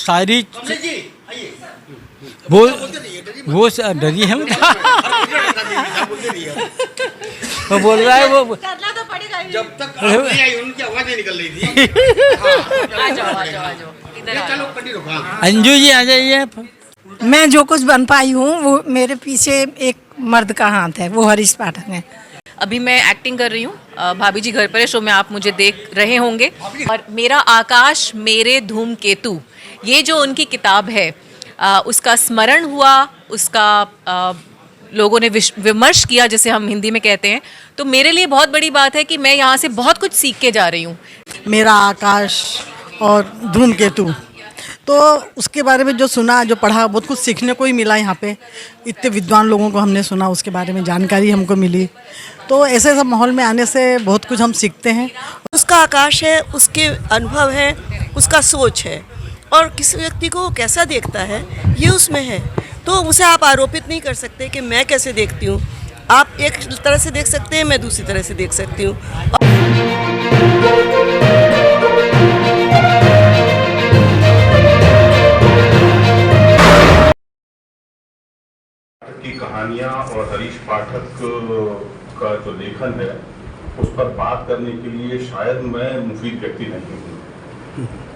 सारी वो डरी है उनका। वो बोल रहा है वो करना तो पड़ेगा ही। जब तक आप नहीं आई उनकी आवाज नहीं निकल रही थी। आ जाओ आ जाओ आ जाओ इधर आ चलो जाओ। कंटिन्यू। हाँ अंजू जी आ जाइए। मैं जो कुछ बन पाई हूँ वो मेरे पीछे एक मर्द का हाथ है, वो हरीश पाठक है। अभी मैं एक्टिंग कर रही हूँ। भाभी जी घर पर है, शो में आप मुझे देख रहे होंगे। और मेरा आकाश मेरे धूमकेतु, ये जो उनकी किताब है, उसका स्मरण हुआ, उसका लोगों ने विमर्श किया जिसे हम हिंदी में कहते हैं। तो मेरे लिए बहुत बड़ी बात है कि मैं यहाँ से बहुत कुछ सीख के जा रही हूँ। मेरा आकाश और धूमकेतु, तो उसके बारे में जो सुना, जो पढ़ा, बहुत कुछ सीखने को ही मिला। यहाँ पे इतने विद्वान लोगों को हमने सुना, उसके बारे में जानकारी हमको मिली। तो ऐसे सब माहौल में आने से बहुत कुछ हम सीखते हैं। उसका आकाश है, उसके अनुभव है, उसका सोच है, और किसी व्यक्ति को वो कैसा देखता है ये उसमें है। तो उसे आप आरोपित नहीं कर सकते कि मैं कैसे देखती हूँ। आप एक तरह से देख सकते हैं, मैं दूसरी तरह से देख सकती हूँ। की कहानियाँ और हरीश पाठक का जो लेखन है उस पर बात करने के लिए शायद मैं मुफीद व्यक्ति नहीं हूँ,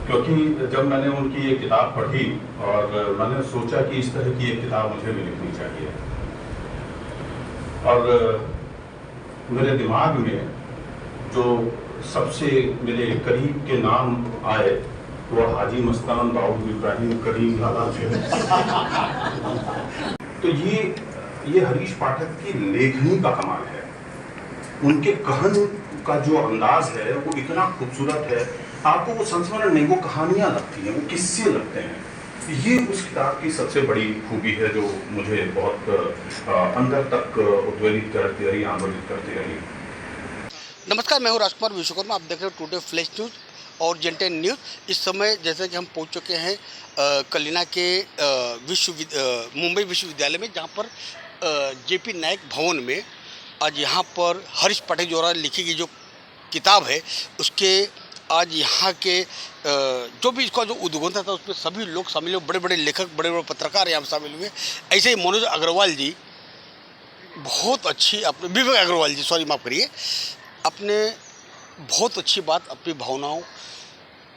क्योंकि जब मैंने उनकी ये किताब पढ़ी और मैंने सोचा कि इस तरह की एक किताब मुझे भी लिखनी चाहिए, और मेरे दिमाग में जो सबसे मेरे करीब के नाम आए वो हाजी मस्तान, दाऊद इब्राहिम, करीम लाला थे। तो ये हरीश पाठक की लेखनी का कमाल है। उनके कहन का जो अंदाज है वो इतना खूबसूरत है, आपको वो संस्मरण नहीं, वो कहानियां लगती हैं, वो किस्से लगते हैं। ये उस किताब की सबसे बड़ी खूबी है जो मुझे बहुत अंदर तक उद्वेलित करती रही, आंदोलित करती रही। नमस्कार, मैं हूँ राजकुमार विश्वकर्मा। आप देख रहे हो टुडे फ्लैश न्यूज़ और जेन10 न्यूज़। इस समय जैसे कि हम पहुँच चुके हैं कलिना के मुंबई विश्वविद्यालय में, जहाँ पर जेपी नायक भवन में आज यहाँ पर हरीश पाठक द्वारा लिखी गई जो किताब है उसके आज यहाँ के जो भी इसका जो उद्घाटन था उसमें सभी लोग शामिल हुए, बड़े बड़े लेखक, बड़े बड़े पत्रकार यहाँ शामिल हुए। ऐसे ही मनोज अग्रवाल जी, बहुत अच्छी अपने विवेक अग्रवाल जी, सॉरी माफ़ करिए, अपने बहुत अच्छी बात अपनी भावनाओं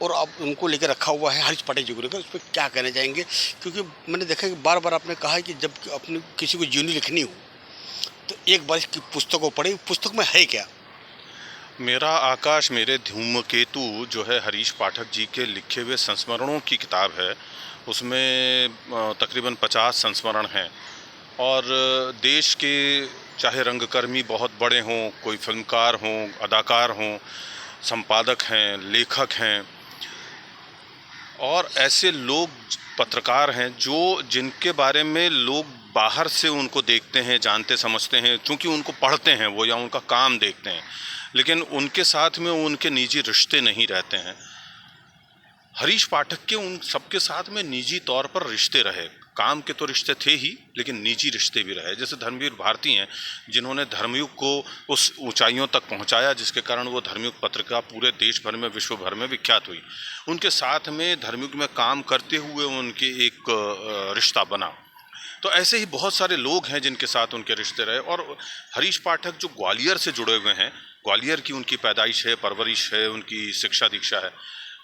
और अब उनको लेकर रखा हुआ है हरीश पाठक जी को लेकर। उस पर क्या कहना चाहेंगे? क्योंकि मैंने देखा कि बार बार आपने कहा है कि जब अपनी किसी को जीवनी लिखनी हो तो एक बार इसकी पुस्तक को पढ़े। पुस्तक में है क्या? मेरा आकाश मेरे धूमकेतु जो है हरीश पाठक जी के लिखे हुए संस्मरणों की किताब है। उसमें तकरीबन 50 संस्मरण हैं, और देश के चाहे रंगकर्मी बहुत बड़े हों, कोई फिल्मकार हों, अदाकार हों, संपादक हैं, लेखक हैं, और ऐसे लोग पत्रकार हैं जो जिनके बारे में लोग बाहर से उनको देखते हैं, जानते समझते हैं, क्योंकि उनको पढ़ते हैं वो या उनका काम देखते हैं, लेकिन उनके साथ में उनके निजी रिश्ते नहीं रहते हैं। हरीश पाठक के उन सबके साथ में निजी तौर पर रिश्ते रहे। काम के तो रिश्ते थे ही, लेकिन निजी रिश्ते भी रहे। जैसे धर्मवीर भारती हैं, जिन्होंने धर्मयुग को उस ऊंचाइयों तक पहुंचाया जिसके कारण वो धर्मयुग पत्रिका पूरे देश भर में, विश्व भर में विख्यात हुई। उनके साथ में धर्मयुग में काम करते हुए उनके एक रिश्ता बना। तो ऐसे ही बहुत सारे लोग हैं जिनके साथ उनके रिश्ते रहे। और हरीश पाठक जो ग्वालियर से जुड़े हुए हैं, ग्वालियर की उनकी पैदाइश है, परवरिश है, उनकी शिक्षा दीक्षा है,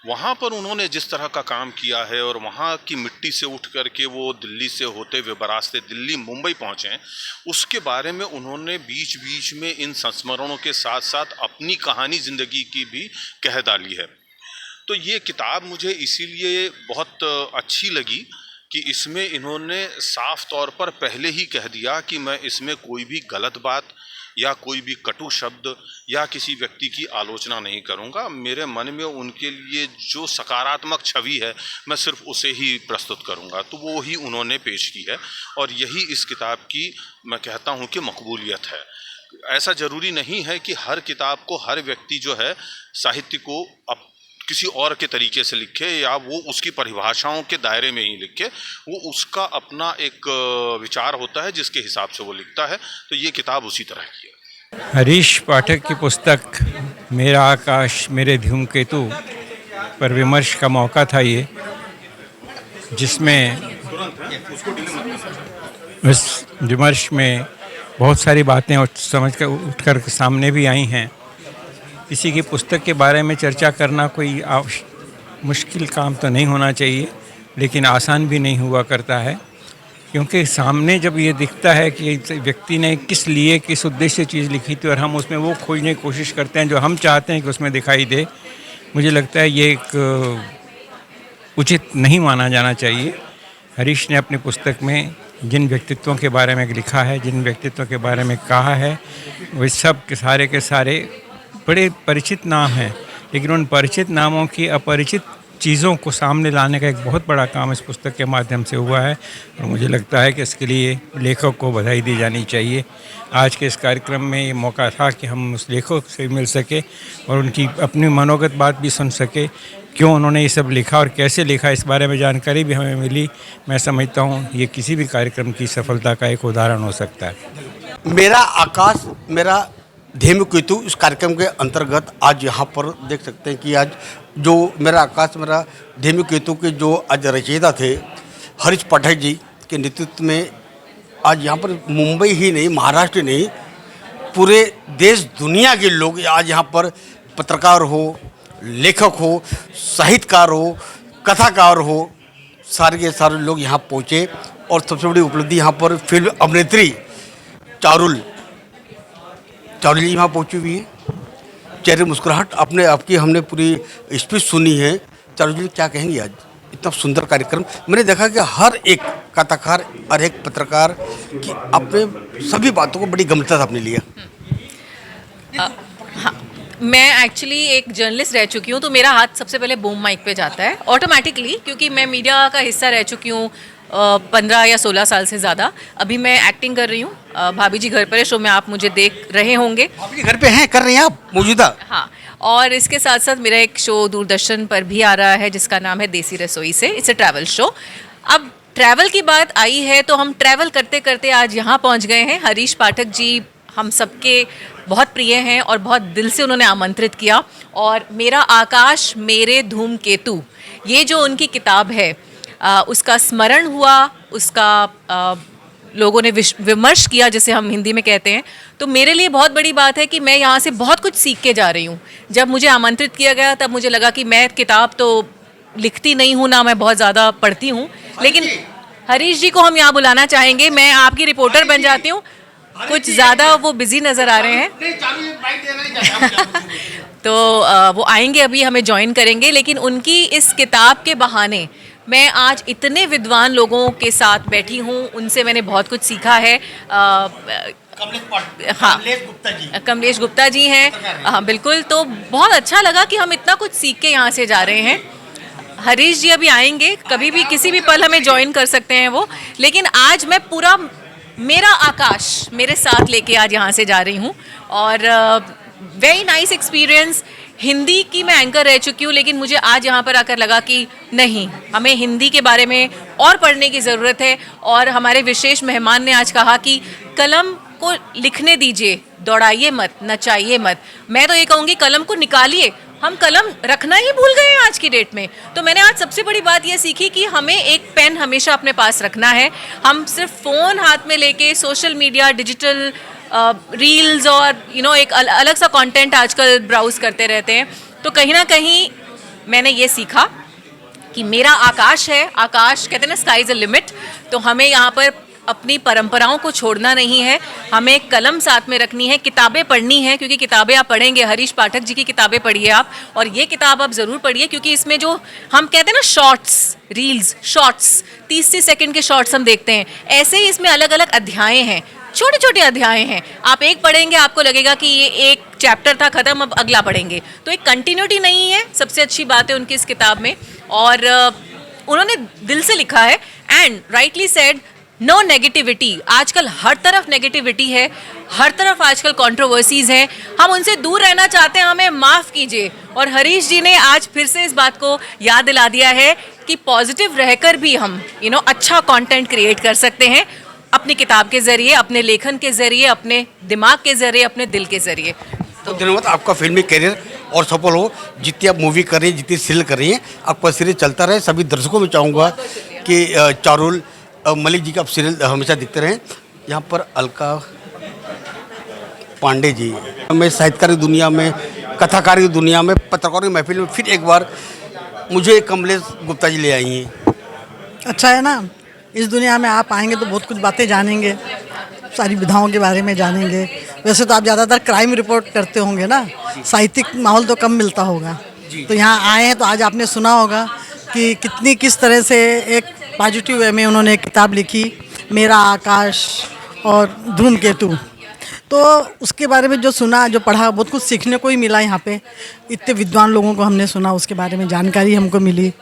वहाँ पर उन्होंने जिस तरह का काम किया है और वहाँ की मिट्टी से उठ करके वो दिल्ली से होते हुए बरास्ते दिल्ली मुंबई पहुँचे हैं, उसके बारे में उन्होंने बीच बीच में इन संस्मरणों के साथ साथ अपनी कहानी ज़िंदगी की भी कह डाली है। तो ये किताब मुझे इसीलिए बहुत अच्छी लगी कि इसमें इन्होंने साफ तौर पर पहले ही कह दिया कि मैं इसमें कोई भी गलत बात या कोई भी कटु शब्द या किसी व्यक्ति की आलोचना नहीं करूंगा। मेरे मन में उनके लिए जो सकारात्मक छवि है मैं सिर्फ उसे ही प्रस्तुत करूंगा। तो वो ही उन्होंने पेश की है, और यही इस किताब की मैं कहता हूं कि मकबूलियत है। ऐसा ज़रूरी नहीं है कि हर किताब को हर व्यक्ति जो है साहित्य को अब किसी और के तरीके से लिखे या वो उसकी परिभाषाओं के दायरे में ही लिखे। वो उसका अपना एक विचार होता है जिसके हिसाब से वो लिखता है। तो ये किताब उसी तरह की है। हरीश पाठक की पुस्तक मेरा आकाश मेरे धूमकेतु पर विमर्श का मौका था ये। जिसमें इस विमर्श में बहुत सारी बातें उठ कर सामने भी आई हैं। किसी की पुस्तक के बारे में चर्चा करना कोई मुश्किल काम तो नहीं होना चाहिए, लेकिन आसान भी नहीं हुआ करता है, क्योंकि सामने जब ये दिखता है कि व्यक्ति ने किस लिए किस उद्देश्य से चीज़ लिखी थी और हम उसमें वो खोजने की कोशिश करते हैं जो हम चाहते हैं कि उसमें दिखाई दे, मुझे लगता है ये एक उचित नहीं माना जाना चाहिए। हरीश ने अपनी पुस्तक में जिन व्यक्तित्वों के बारे में लिखा है, जिन व्यक्तित्वों के बारे में कहा है, वे सब के सारे बड़े परिचित नाम हैं, लेकिन उन परिचित नामों की अपरिचित चीज़ों को सामने लाने का एक बहुत बड़ा काम इस पुस्तक के माध्यम से हुआ है और मुझे लगता है कि इसके लिए लेखक को बधाई दी जानी चाहिए। आज के इस कार्यक्रम में ये मौका था कि हम उस लेखक से मिल सके और उनकी अपनी मनोगत बात भी सुन सके, क्यों उन्होंने ये सब लिखा और कैसे लिखा, इस बारे में जानकारी भी हमें मिली। मैं समझता हूँ ये किसी भी कार्यक्रम की सफलता का एक उदाहरण हो सकता है। मेरा आकाश मेरा धूमकेतु इस कार्यक्रम के अंतर्गत आज यहाँ पर देख सकते हैं कि आज जो मेरा आकाश मेरा धूमकेतु के जो आज रचयिता थे हरीश पाठक जी के नेतृत्व में आज यहाँ पर मुंबई ही नहीं, महाराष्ट्र नहीं, पूरे देश दुनिया के लोग आज यहाँ पर पत्रकार हो, लेखक हो, साहित्यकार हो, कथाकार हो, सारे के सारे लोग यहाँ पहुँचे और सबसे बड़ी उपलब्धि यहाँ पर फिल्म अभिनेत्री चारुल जी यहाँ पहुँची हुई है। चेहरे मुस्कुराहट अपने आपकी हमने पूरी स्पीच सुनी है। चारुल जी क्या कहेंगी आज इतना सुंदर कार्यक्रम? मैंने देखा कि हर एक कथाकार और एक पत्रकार की अपने सभी बातों को बड़ी गंभीरता से आपने लिया। हाँ, मैं एक्चुअली एक जर्नलिस्ट रह चुकी हूँ, तो मेरा हाथ सबसे पहले बूम माइक पे जाता है ऑटोमेटिकली, क्योंकि मैं मीडिया का हिस्सा रह चुकी हूँ 15 या 16 साल से ज़्यादा। अभी मैं एक्टिंग कर रही हूँ, भाभी जी घर पर है शो में आप मुझे देख रहे होंगे। भाभी जी घर पे हैं, कर रही हैं आप मौजूदा? हाँ, और इसके साथ साथ मेरा एक शो दूरदर्शन पर भी आ रहा है जिसका नाम है देसी रसोई से। It's a travel show. अब ट्रैवल की बात आई है तो हम ट्रैवल करते करते आज यहाँ पहुँच गए हैं। हरीश पाठक जी हम सबके बहुत प्रिय हैं और बहुत दिल से उन्होंने आमंत्रित किया, और मेरा आकाश मेरे धूमकेतु ये जो उनकी किताब है उसका स्मरण हुआ, उसका लोगों ने विमर्श किया जिसे हम हिंदी में कहते हैं। तो मेरे लिए बहुत बड़ी बात है कि मैं यहाँ से बहुत कुछ सीख के जा रही हूँ। जब मुझे आमंत्रित किया गया तब मुझे लगा कि मैं किताब तो लिखती नहीं हूँ, ना मैं बहुत ज़्यादा पढ़ती हूँ, लेकिन हरीश जी को हम यहाँ बुलाना चाहेंगे। मैं आपकी रिपोर्टर बन जाती हूँ, कुछ ज़्यादा वो बिजी नज़र आ रहे हैं तो वो आएंगे, अभी हमें ज्वाइन करेंगे। लेकिन उनकी इस किताब के बहाने मैं आज इतने विद्वान लोगों के साथ बैठी हूँ, उनसे मैंने बहुत कुछ सीखा है। हाँ, कमलेश गुप्ता जी हैं, हाँ बिल्कुल। तो बहुत अच्छा लगा कि हम इतना कुछ सीख के यहाँ से जा रहे हैं। हरीश जी अभी आएंगे, कभी भी किसी भी पल हमें ज्वाइन कर सकते हैं वो, लेकिन आज मैं पूरा मेरा आकाश मेरे साथ लेके आज यहाँ से जा रही हूँ। और वेरी नाइस एक्सपीरियंस। हिंदी की मैं एंकर रह चुकी हूँ, लेकिन मुझे आज यहाँ पर आकर लगा कि नहीं, हमें हिंदी के बारे में और पढ़ने की ज़रूरत है। और हमारे विशेष मेहमान ने आज कहा कि कलम को लिखने दीजिए, दौड़ाइए मत, नचाइए मत। मैं तो ये कहूँगी कलम को निकालिए। हम कलम रखना ही भूल गए हैं आज की डेट में। तो मैंने आज सबसे बड़ी बात ये सीखी कि हमें एक पेन हमेशा अपने पास रखना है। हम सिर्फ फ़ोन हाथ में लेके सोशल मीडिया, डिजिटल रील्स और एक अलग सा कंटेंट आजकल ब्राउज करते रहते हैं। तो कहीं ना कहीं मैंने ये सीखा कि मेरा आकाश है, आकाश कहते हैं ना, स्काई इज़ अ लिमिट। तो हमें यहाँ पर अपनी परंपराओं को छोड़ना नहीं है, हमें कलम साथ में रखनी है, किताबें पढ़नी है, क्योंकि किताबें आप पढ़ेंगे, हरीश पाठक जी की किताबें पढ़िए आप, और ये किताब आप ज़रूर पढ़िए, क्योंकि इसमें जो हम कहते हैं ना शॉर्ट्स, रील्स, शॉर्ट्स, 30 सेकंड के शॉर्ट्स हम देखते हैं, ऐसे ही इसमें अलग अलग अध्याय हैं, छोटे छोटे अध्याय हैं। आप एक पढ़ेंगे आपको लगेगा कि ये एक चैप्टर था ख़त्म, अब अगला पढ़ेंगे। तो एक कंटिन्यूटी नहीं है, सबसे अच्छी बात है उनकी इस किताब में। और उन्होंने दिल से लिखा है and rightly said, no negativity. आजकल हर तरफ नेगेटिविटी है, हर तरफ आजकल कंट्रोवर्सीज हैं, हम उनसे दूर रहना चाहते हैं, हमें माफ़ कीजिए। और हरीश जी ने आज फिर से इस बात को याद दिला दिया है कि पॉजिटिव रहकर भी हम अच्छा कंटेंट क्रिएट कर सकते हैं, अपनी किताब के ज़रिए, अपने लेखन के ज़रिए, अपने दिमाग के ज़रिए, अपने दिल के ज़रिए। तो धन्यवाद, आपका फिल्मी करियर और सफल हो। जितनी आप मूवी कर रही हैं, जितनी सीरियल कर रही हैं, आपका सीरियल चलता रहे। सभी दर्शकों में चाहूँगा के चारुल मलिक जी का आप सीरियल हमेशा दिखते रहे। यहाँ पर अलका पांडे जी, मैं साहित्यकार की दुनिया में, कथाकार की दुनिया में, पत्रकारों की महफिल में फिर एक बार मुझे कमलेश गुप्ता जी ले आई हैं। अच्छा है ना, इस दुनिया में आप आएंगे तो बहुत कुछ बातें जानेंगे, सारी विधाओं के बारे में जानेंगे। वैसे तो आप ज़्यादातर क्राइम रिपोर्ट करते होंगे ना, साहित्यिक माहौल तो कम मिलता होगा, तो यहाँ आए हैं तो आज आपने सुना होगा कि किस तरह से एक पॉजिटिव वे में उन्होंने एक किताब लिखी, मेरा आकाश और धूमकेतु। तो उसके बारे में जो सुना, जो पढ़ा, बहुत कुछ सीखने को ही मिला। यहाँ पे इतने विद्वान लोगों को हमने सुना, उसके बारे में जानकारी हमको मिली।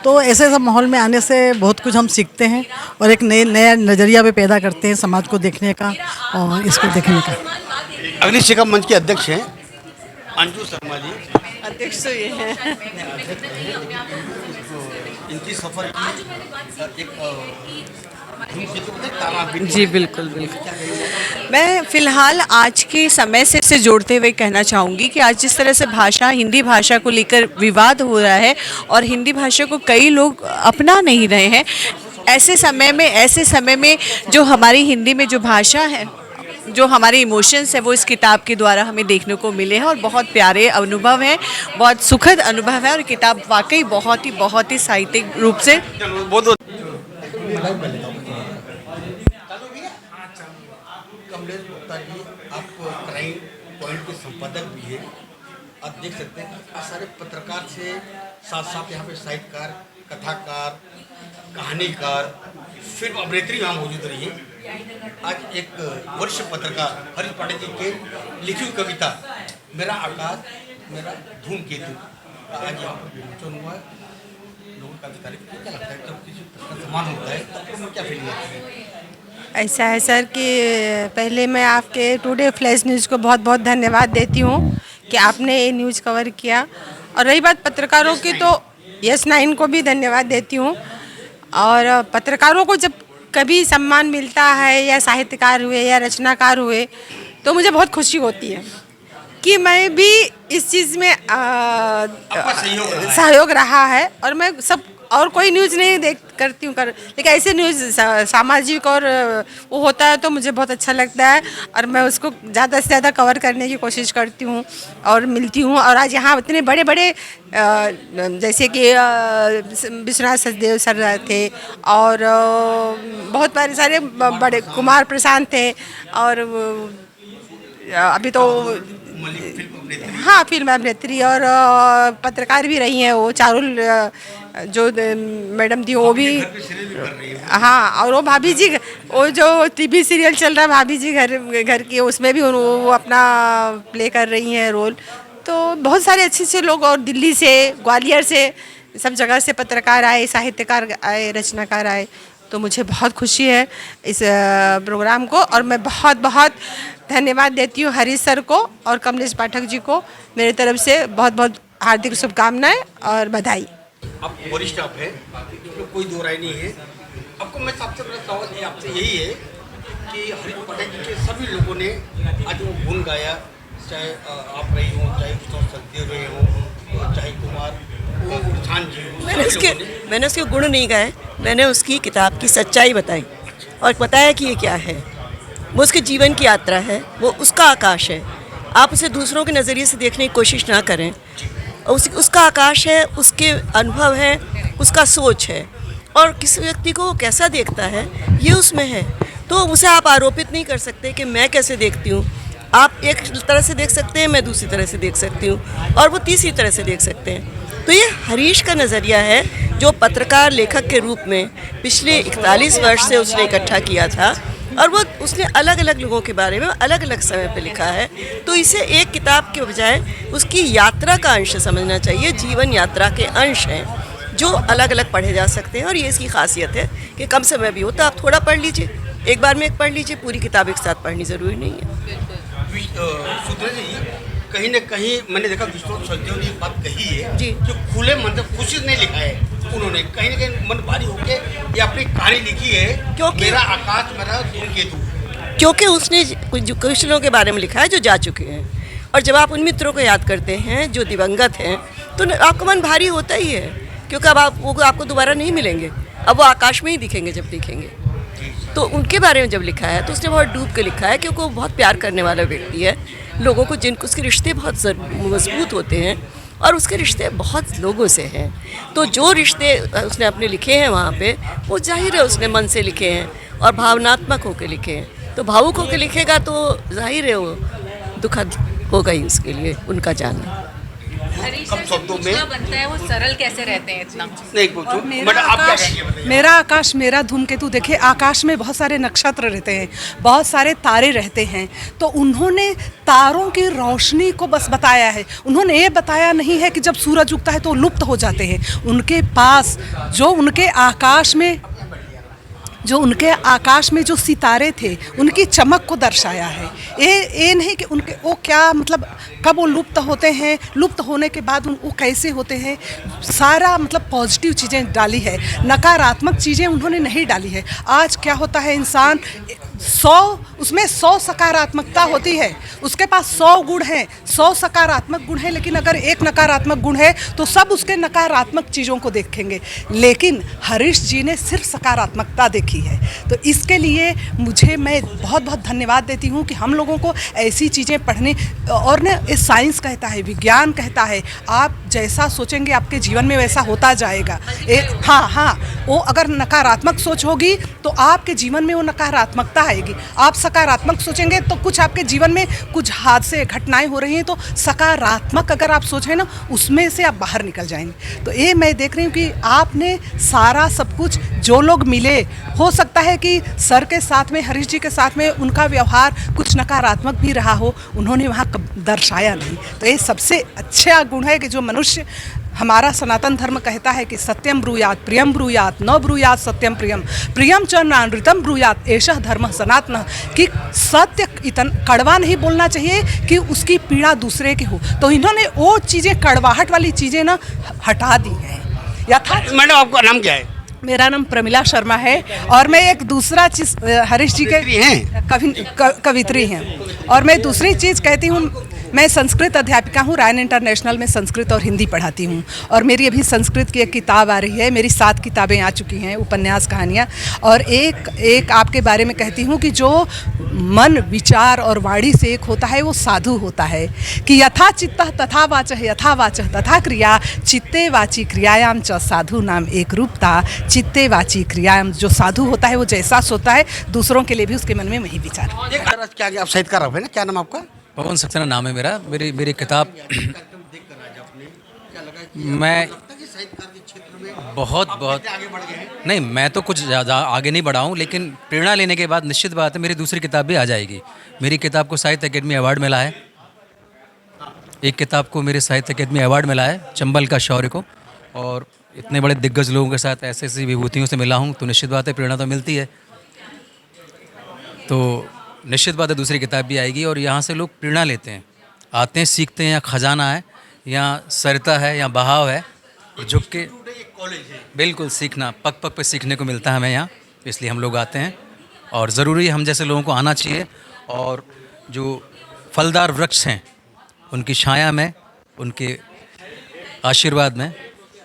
तो ऐसे सब माहौल में आने से बहुत कुछ हम सीखते हैं और एक नया नज़रिया पे पैदा करते हैं समाज को देखने का और इसको देखने का। अग्निशिखा मंच के अध्यक्ष हैं अंजू शर्मा जी। अध्यक्ष तो ये है। इनकी सफर की जी बिल्कुल बिल्कुल। मैं फ़िलहाल आज के समय से जोड़ते हुए कहना चाहूँगी कि आज जिस तरह से भाषा, हिंदी भाषा को लेकर विवाद हो रहा है और हिंदी भाषा को कई लोग अपना नहीं रहे हैं, ऐसे समय में जो हमारी हिंदी में जो भाषा है, जो हमारे इमोशंस है, वो इस किताब के द्वारा हमें देखने को मिले हैं और बहुत प्यारे अनुभव हैं, बहुत सुखद अनुभव है और किताब वाकई बहुत ही साहित्यिक रूप से कमलेश गुप्ता जी, आप क्राइम पॉइंट के संपादक भी हैं। आप देख सकते हैं कि सारे पत्रकार से साथ साथ यहाँ पे साहित्यकार, कथाकार, कहानीकार, फिल्म अभिनेत्री यहाँ मौजूद रही है। आज एक वरिष्ठ पत्रकार हरीश पाठक जी के लिखी हुई कविता मेरा आकाश मेरा धूमकेतु आज यहाँ पर विमोचन हुआ है। लोगों का अधिकारी क्या लगता है, जब किसी का सम्मान होता है तो क्या फीलिंग आती है? ऐसा है सर कि पहले मैं आपके टुडे फ्लैश न्यूज़ को बहुत बहुत धन्यवाद देती हूँ कि आपने ये न्यूज़ कवर किया। और रही बात पत्रकारों की, तो यस9 को भी धन्यवाद देती हूँ। और पत्रकारों को जब कभी सम्मान मिलता है, या साहित्यकार हुए या रचनाकार हुए, तो मुझे बहुत खुशी होती है कि मैं भी इस चीज़ में सहयोग रहा है। और मैं सब और कोई न्यूज़ नहीं करती हूँ लेकिन ऐसे न्यूज़ सामाजिक और वो होता है तो मुझे बहुत अच्छा लगता है और मैं उसको ज़्यादा से ज़्यादा कवर करने की कोशिश करती हूँ और मिलती हूँ। और आज यहाँ इतने बड़े बड़े जैसे कि विश्वनाथ सचदेव सर थे और बहुत सारे बड़े कुमार प्रशांत थे और अभी तो हाँ फिल्म अभिनेत्री और पत्रकार भी रही हैं वो चारुल जो मैडम थी, वो भी हाँ। और वो भाभी जी, वो जो टीवी सीरियल चल रहा है भाभी जी घर की, उसमें भी वो अपना प्ले कर रही हैं रोल। तो बहुत सारे अच्छे लोग और दिल्ली से, ग्वालियर से, सब जगह से पत्रकार आए, साहित्यकार आए, रचनाकार आए। तो मुझे बहुत खुशी है इस प्रोग्राम को और मैं बहुत बहुत धन्यवाद देती हूँ हरीश सर को और कमलेश पाठक जी को। मेरी तरफ से बहुत बहुत हार्दिक शुभकामनाएं और बधाई। आप वरिष्ठ आप हैं, इसमें कोई दो राय नहीं है। आपको मैं सबसे बड़ा सवाल आपसे यही है कि हरीश पाठक जी के सभी लोगों ने आज वो गुण गाया, चाहे आप रही हो, चाहे सचदेव रहे हो, चाहे कुमार जी। मैंने उसके गुण नहीं गाए, मैंने उसकी किताब की सच्चाई बताई और बताया कि ये क्या है। वो उसके जीवन की यात्रा है, वो उसका आकाश है। आप उसे दूसरों के नज़रिए से देखने की कोशिश ना करें। उसका आकाश है, उसके अनुभव हैं, उसका सोच है और किसी व्यक्ति को कैसा देखता है ये उसमें है। तो उसे आप आरोपित नहीं कर सकते कि मैं कैसे देखती हूँ। आप एक तरह से देख सकते हैं, मैं दूसरी तरह से देख सकती हूँ और वो तीसरी तरह से देख सकते हैं। तो ये हरीश का नज़रिया है जो पत्रकार लेखक के रूप में पिछले 41 वर्ष से उसने इकट्ठा किया था और वो उसने अलग अलग लोगों के बारे में अलग अलग समय पे लिखा है। तो इसे एक किताब के बजाय उसकी यात्रा का अंश समझना चाहिए। जीवन यात्रा के अंश हैं जो अलग अलग पढ़े जा सकते हैं और ये इसकी खासियत है कि कम समय भी होता, आप थोड़ा पढ़ लीजिए, एक बार में एक पढ़ लीजिए, पूरी किताब एक साथ पढ़नी ज़रूरी नहीं है। कहीं न कहीं मैंने देखा विश्वनाथ सचदेव ने एक बात कही है जी, जो खुले मन से खुशी से नहीं लिखा है उन्होंने, कहीं न कहीं मन भारी होके ये अपनी कहानी लिखी है, क्योंकि मेरा आकाश मेरा धूमकेतु, क्योंकि उसने कुछ लोगों के बारे में लिखा है जो जा चुके हैं। और जब आप उन मित्रों को याद करते हैं जो दिवंगत हैं तो आपका मन भारी होता ही है, क्योंकि अब वो आपको दोबारा नहीं मिलेंगे। अब वो आकाश में ही दिखेंगे जब दिखेंगे। तो उनके बारे में जब लिखा है तो उसने बहुत डूब के लिखा है, क्योंकि वो बहुत प्यार करने वाला व्यक्ति है। लोगों को जिनको उसके रिश्ते बहुत मजबूत होते हैं और उसके रिश्ते बहुत लोगों से हैं। तो जो रिश्ते उसने अपने लिखे हैं वहाँ पे, वो जाहिर है उसने मन से लिखे हैं और भावनात्मक होकर लिखे हैं। तो भावुक होकर लिखेगा तो जाहिर है वो दुखद होगा ही उसके लिए उनका जानना। कम शब्दों में बनता है वो सरल कैसे रहते हैं इतना? नहीं पूछो, बट आप क्या कहेंगे? मेरा आकाश मेरा धूमकेतु, देखिए आकाश में बहुत सारे नक्षत्र रहते हैं, बहुत सारे तारे रहते हैं। तो उन्होंने तारों की रोशनी को बस बताया है, उन्होंने ये बताया नहीं है कि जब सूरज उगता है तो लुप्त हो जाते हैं। उनके पास जो उनके आकाश में जो सितारे थे उनकी चमक को दर्शाया है। ये नहीं कि उनके वो क्या मतलब कब वो लुप्त होते हैं, लुप्त होने के बाद वो कैसे होते हैं, सारा मतलब पॉजिटिव चीज़ें डाली है, नकारात्मक चीज़ें उन्होंने नहीं डाली है। आज क्या होता है, इंसान 100 सकारात्मकता होती है, उसके पास 100 गुण हैं, 100 सकारात्मक गुण हैं, लेकिन अगर एक नकारात्मक गुण है तो सब उसके नकारात्मक चीज़ों को देखेंगे। लेकिन हरीश जी ने सिर्फ सकारात्मकता देखी है। तो इसके लिए मैं बहुत बहुत धन्यवाद देती हूँ कि हम लोगों को ऐसी चीज़ें पढ़ने, और ना ये साइंस कहता है, विज्ञान कहता है, आप जैसा सोचेंगे आपके जीवन में वैसा होता जाएगा। हाँ, वो अगर नकारात्मक सोच होगी तो आपके जीवन में वो नकारात्मकता आएगी। आप सकारात्मक सोचेंगे तो कुछ आपके जीवन में कुछ हादसे घटनाएं हो रही हैं, तो सकारात्मक अगर आप सोचें ना, उसमें से आप बाहर निकल जाएंगे। तो ये मैं देख रही हूँ कि आपने सारा सब कुछ, जो लोग मिले, हो सकता है कि सर के साथ में, हरीश जी के साथ में उनका व्यवहार कुछ नकारात्मक भी रहा हो, उन्होंने वहाँ दर्शाया नहीं। तो ये सबसे अच्छा गुण है कि जो मनुष्य, हमारा सनातन धर्म कहता है कि सत्यम ब्रूयात प्रियम ब्रूयात न ब्रूयात सत्यम प्रियम प्रियम च नानृतम ब्रूयात एषः धर्म सनातन, कि सत्य इतना कड़वा नहीं बोलना चाहिए कि उसकी पीड़ा दूसरे की हो। तो इन्होंने वो चीज़ें, कड़वाहट वाली चीज़ें ना हटा दी हैं। मैडम आपका नाम क्या है? मेरा नाम प्रमिला शर्मा है और मैं एक दूसरा चीज़, हरीश जी के कवित्री हैं। और मैं दूसरी चीज़ कहती हूँ, मैं संस्कृत अध्यापिका हूँ, रायन इंटरनेशनल में संस्कृत और हिंदी पढ़ाती हूँ। और मेरी अभी संस्कृत की एक किताब आ रही है, मेरी 7 किताबें आ चुकी हैं, उपन्यास, कहानियाँ। और एक आपके बारे में कहती हूँ कि जो मन, विचार और वाणी से एक होता है वो साधु होता है। कि यथा चित्तः तथा वाचः, यथा वाचः तथा क्रिया, चित्ते वाची क्रियायाम च साधु नाम एक रूपता। चित्ते वाची क्रियायाम, जो साधु होता है वो जैसा सोता है, दूसरों के लिए भी उसके मन में वही विचार। क्या आप साहित्यकार है ना? क्या नाम आपका? पवन सक्सेना नाम है मेरा। मेरी किताब मैं बहुत नहीं, मैं तो कुछ ज़्यादा आगे नहीं बढ़ा हूँ, लेकिन प्रेरणा लेने के बाद निश्चित बात है मेरी दूसरी किताब भी आ जाएगी। मेरी किताब को साहित्य अकेडमी अवार्ड मिला है, एक किताब को मेरे साहित्य अकेडमी अवार्ड मिला है, चंबल का शौर्य को। और इतने बड़े दिग्गज लोगों के साथ ऐसी विभूतियों से मिला हूँ, तो निश्चित बात है प्रेरणा तो मिलती है। तो निश्चित बात है दूसरी किताब भी आएगी। और यहाँ से लोग प्रेरणा लेते हैं, आते हैं, सीखते हैं। यहाँ खजाना है, यहाँ सरिता है, यहाँ बहाव है, झुक के बिल्कुल सीखना, पग पग पे सीखने को मिलता है हमें यहाँ, इसलिए हम लोग आते हैं। और ज़रूरी है हम जैसे लोगों को आना चाहिए। और जो फलदार वृक्ष हैं उनकी छाया में, उनके आशीर्वाद में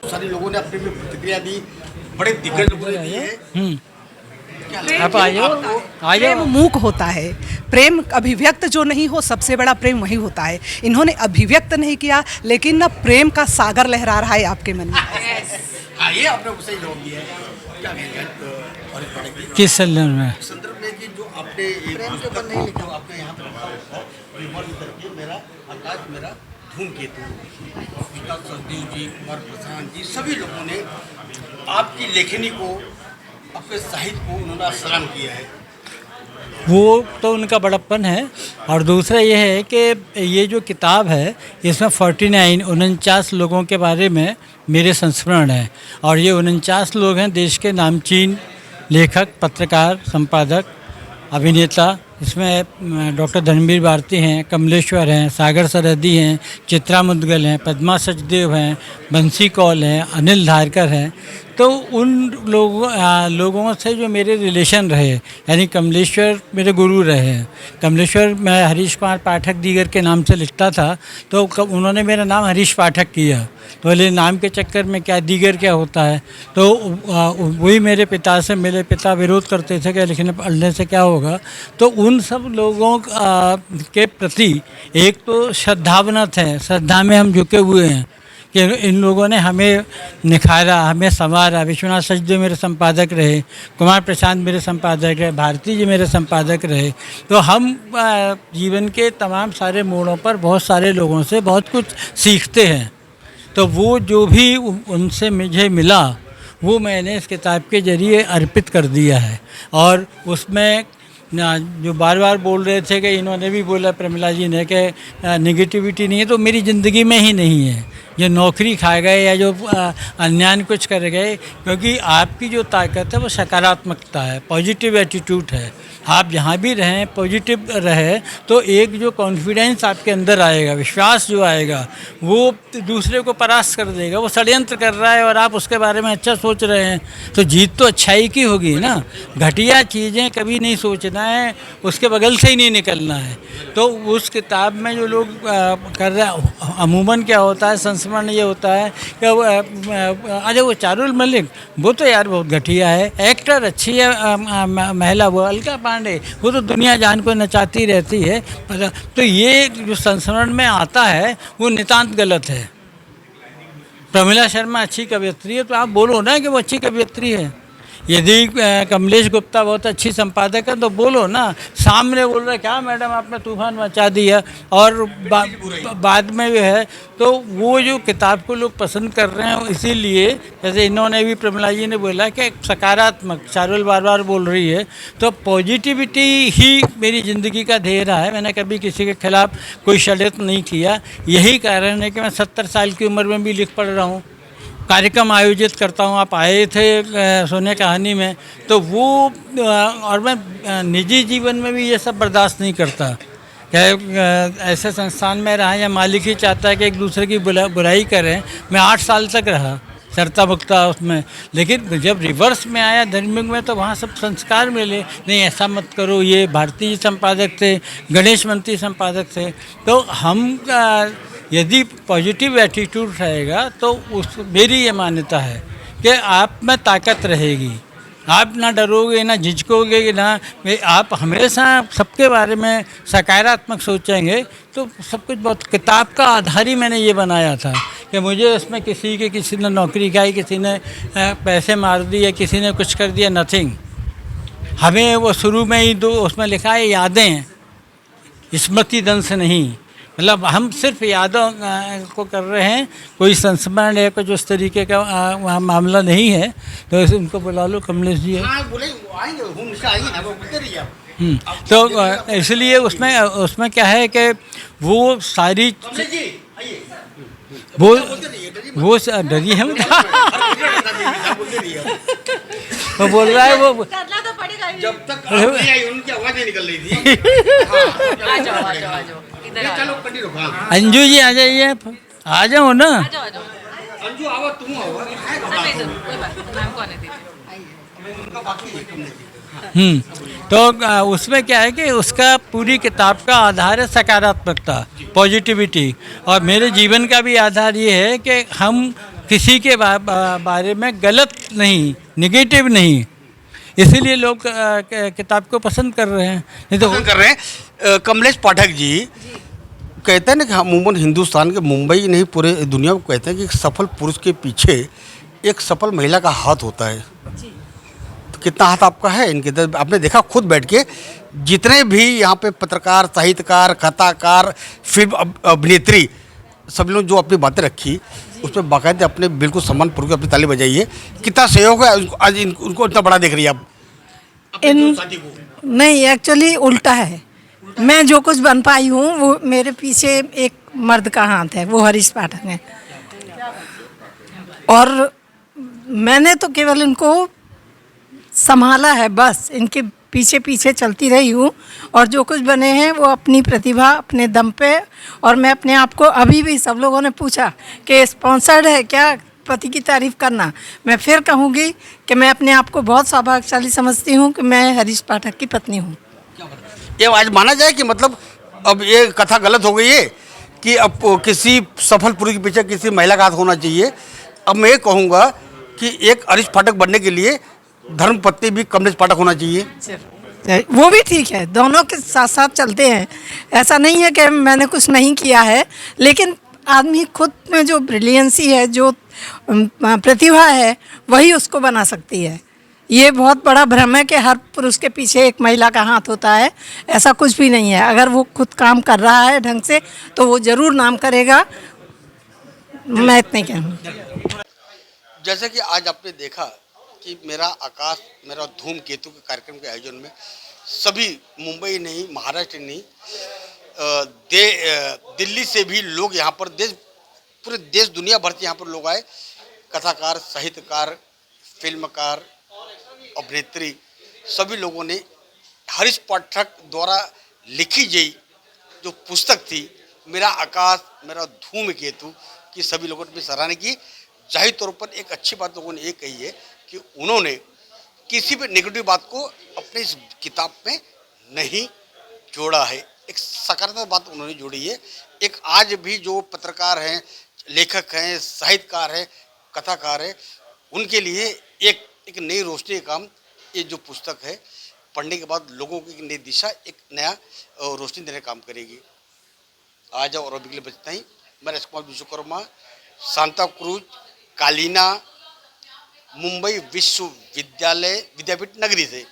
सारे लोगों ने अपनी प्रतिक्रिया दी, बड़े दिग्गज लोगों ने दी है। आप प्रेम मूक होता है, प्रेम अभिव्यक्त जो नहीं हो, सबसे बड़ा प्रेम वही होता है। इन्होंने अभिव्यक्त नहीं किया, लेकिन ना प्रेम का सागर लहरा रहा है आपके मन में। ये आपने सही जवाब दिया है। क्या कहेंगे किस संदर्भ में? संदर्भ में कि जो आपने प्रेम के ऊपर नहीं लिखा, आपने यहाँ पे मेरा आकाश मेरा धूमकेतु, सचदेव जी, कुमार प्रशांत जी, सभी लोगों ने आपकी लेखनी को, अपने साहित्य को उन्होंने सलाम किया है। वो तो उनका बड़प्पन है। और दूसरा ये है कि ये जो किताब है इसमें 49 लोगों के बारे में मेरे संस्मरण हैं। और ये 49 लोग हैं देश के नामचीन लेखक, पत्रकार, संपादक, अभिनेता। इसमें डॉक्टर धर्मवीर भारती हैं, कमलेश्वर हैं, सागर सरहदी हैं, चित्रा मुदगल हैं, पद्मा सचदेव हैं, बंसी कौल हैं, अनिल धारकर हैं। तो उन लोगों से जो मेरे रिलेशन रहे, यानी कमलेश्वर मेरे गुरु रहे हैं। कमलेश्वर मैं हरीश कुमार पाठक दीगर के नाम से लिखता था, तो उन्होंने मेरा नाम हरीश पाठक किया। तो बोले नाम के चक्कर में क्या दीगर क्या होता है, तो वही मेरे पिता से, मेरे पिता विरोध करते थे कि लिखने पढ़ने से क्या होगा। तो उन सब लोगों के प्रति एक तो श्रद्धावनत है, श्रद्धा में हम झुके हुए हैं कि इन लोगों ने हमें निखारा, हमें संवारा। विश्वनाथ सचदेव मेरे संपादक रहे, कुमार प्रशांत मेरे संपादक रहे, भारती जी मेरे संपादक रहे। तो हम जीवन के तमाम सारे मोड़ों पर बहुत सारे लोगों से बहुत कुछ सीखते हैं। तो वो जो भी उनसे मुझे मिला वो मैंने इस किताब के ज़रिए अर्पित कर दिया है। और उसमें जो बार बार बोल रहे थे कि इन्होंने भी बोला, प्रमिला जी ने, कि नेगेटिविटी नहीं है, तो मेरी ज़िंदगी में ही नहीं है। जो नौकरी खा गए या जो अन्याय कुछ कर गए, क्योंकि आपकी जो ताकत है वो सकारात्मकता है, पॉजिटिव एटीट्यूड है। आप जहाँ भी रहें पॉजिटिव रहे तो एक जो कॉन्फिडेंस आपके अंदर आएगा, विश्वास जो आएगा, वो दूसरे को परास्त कर देगा। वो षड्यंत्र कर रहा है और आप उसके बारे में अच्छा सोच रहे हैं, तो जीत तो अच्छाई की होगी ना। घटिया चीज़ें कभी नहीं सोचना है, उसके बगल से ही नहीं निकलना है। तो उस किताब में जो लोग कर रहे हैं, अमूमन क्या होता है, संस्मरण ये होता है कि अरे वो चारुल मलिक वो तो यार बहुत घटिया है, एक्टर अच्छी है महिला, वो अलका पांडे वो तो दुनिया जान को नचाती रहती है। तो ये जो संस्मरण में आता है वो नितांत गलत है। प्रमिला शर्मा अच्छी कवयित्री है तो आप बोलो ना कि वो अच्छी कवयित्री है। यदि कमलेश गुप्ता बहुत अच्छी संपादक है तो बोलो ना, सामने बोल रहा क्या मैडम आपने तूफान मचा दिया। और बाद में जो है तो वो जो किताब को लोग पसंद कर रहे हैं, इसीलिए जैसे इन्होंने भी, प्रमिला जी ने बोला कि सकारात्मक, चारुल बार बार बोल रही है, तो पॉजिटिविटी ही मेरी ज़िंदगी का ध्येय रहा है। मैंने कभी किसी के खिलाफ कोई षड्यंत्र नहीं किया। यही कारण है कि मैं 70 साल की उम्र में भी लिख पढ़ रहा हूँ, कार्यक्रम आयोजित करता हूँ। आप आए थे सोने कहानी में, तो वो और मैं निजी जीवन में भी ये सब बर्दाश्त नहीं करता कि ऐसे संस्थान में रहा या मालिक ही चाहता है कि एक दूसरे की बुराई करें। मैं 8 साल तक रहा सरता मुक्ता उसमें, लेकिन जब रिवर्स में आया धर्मिक में तो वहाँ सब संस्कार मिले, नहीं ऐसा मत करो। ये भारती जी संपादक थे, गणेश मंत्री संपादक थे। तो हम यदि पॉजिटिव एटीट्यूड रहेगा तो मेरी ये मान्यता है कि आप में ताकत रहेगी, आप ना डरोगे ना झिझकोगे ना, आप हमेशा सबके बारे में सकारात्मक सोचेंगे तो सब कुछ बहुत। किताब का आधार ही मैंने ये बनाया था कि मुझे उसमें किसी ने नौकरी खाई, किसी ने पैसे मार दिए, किसी ने कुछ कर दिया, नथिंग। हमें वो शुरू में ही उसमें लिखा है यादें, स्मृति दंश नहीं, मतलब हम सिर्फ यादों को कर रहे हैं, कोई संस्मरण या कुछ उस तरीके का मामला नहीं है। तो उनको बुला लो, कमलेश जी है। तो इसलिए उसमें क्या है कि वो सारी वो डरी है वो बोल रहा है, वो जब तक उनकी आवाज नहीं निकल रही थी। चलो पंडित, अंजू जी आ जाइए, आ जाओ ना। अंजू आओ, तुम आओ। तो उसमें क्या है कि उसका पूरी किताब का आधार है सकारात्मकता, पॉजिटिविटी। और मेरे जीवन का भी आधार ये है कि हम किसी के बारे में गलत नहीं, नेगेटिव नहीं, इसीलिए लोग किताब को पसंद कर रहे हैं। नहीं तो कर रहे हैं। कमलेश पाठक जी कहते हैं ना कि अमूमन हिंदुस्तान के, मुंबई नहीं पूरे दुनिया को कहते हैं कि एक सफल पुरुष के पीछे एक सफल महिला का हाथ होता है। तो कितना हाथ आपका है इनके? आपने देखा खुद बैठ के, जितने भी यहाँ पे पत्रकार, साहित्यकार, कथाकार, फिल्म अभिनेत्री, सब लोग जो अपनी बातें रखी उस पर बाकायदे अपने बिल्कुल सम्मानपूर्वक अपनी ताली बजाइए। कितना सहयोग है आज उनको इतना बड़ा देख रही है आप? नहीं, एक्चुअली उल्टा है। मैं जो कुछ बन पाई हूँ वो मेरे पीछे एक मर्द का हाथ है, वो हरीश पाठक है। और मैंने तो केवल इनको संभाला है, बस इनके पीछे पीछे चलती रही हूँ। और जो कुछ बने हैं वो अपनी प्रतिभा, अपने दम पे। और मैं अपने आप को, अभी भी सब लोगों ने पूछा कि स्पॉन्सर्ड है क्या, पति की तारीफ करना। मैं फिर कहूँगी कि मैं अपने आप को बहुत सौभाग्यशाली समझती हूँ कि मैं हरीश पाठक की पत्नी हूँ। ये आज माना जाए कि मतलब अब ये कथा गलत हो गई है कि अब किसी सफल पुरुष के पीछे किसी महिला का हाथ होना चाहिए। अब मैं ये कहूँगा कि एक हरीश पाठक बनने के लिए धर्मपत्नी भी कमलेश पाठक होना चाहिए। वो भी ठीक है, दोनों के साथ साथ चलते हैं। ऐसा नहीं है कि मैंने कुछ नहीं किया है, लेकिन आदमी खुद में जो ब्रिलियंसी है, जो प्रतिभा है, वही उसको बना सकती है। ये बहुत बड़ा भ्रम है कि हर पुरुष के पीछे एक महिला का हाथ होता है। ऐसा कुछ भी नहीं है। अगर वो खुद काम कर रहा है ढंग से तो वो ज़रूर नाम करेगा। मैं इतना ही कहूँगी। जैसे कि आज आपने देखा कि मेरा आकाश मेरा धूमकेतु के कार्यक्रम के आयोजन में सभी मुंबई नहीं, महाराष्ट्र नहीं, दिल्ली से भी लोग यहाँ पर पूरे देश दुनिया भर से यहाँ पर लोग आए। कथाकार, साहित्यकार, फिल्मकार, अभिनेत्री, सभी लोगों ने हरीश पाठक द्वारा लिखी गई जो पुस्तक थी मेरा आकाश मेरा धूमकेतु की सभी लोगों ने सराहना की। जाहिर तौर पर एक अच्छी बात लोगों ने ये कही है कि उन्होंने किसी भी नेगेटिव बात को अपने इस किताब में नहीं जोड़ा है। एक सकारात्मक बात उन्होंने जोड़ी है। एक आज भी जो पत्रकार हैं, लेखक हैं, साहित्यकार हैं, कथाकार हैं, उनके लिए एक नई रोशनी का काम ये जो पुस्तक है पढ़ने के बाद लोगों को एक नई दिशा, एक नया रोशनी देने का काम करेगी। आज और अभी के लिए बचता ही। मैं राजकुमार विश्वकर्मा, सांता क्रूज, कालीना, मुंबई विश्वविद्यालय विद्यापीठ नगरी से।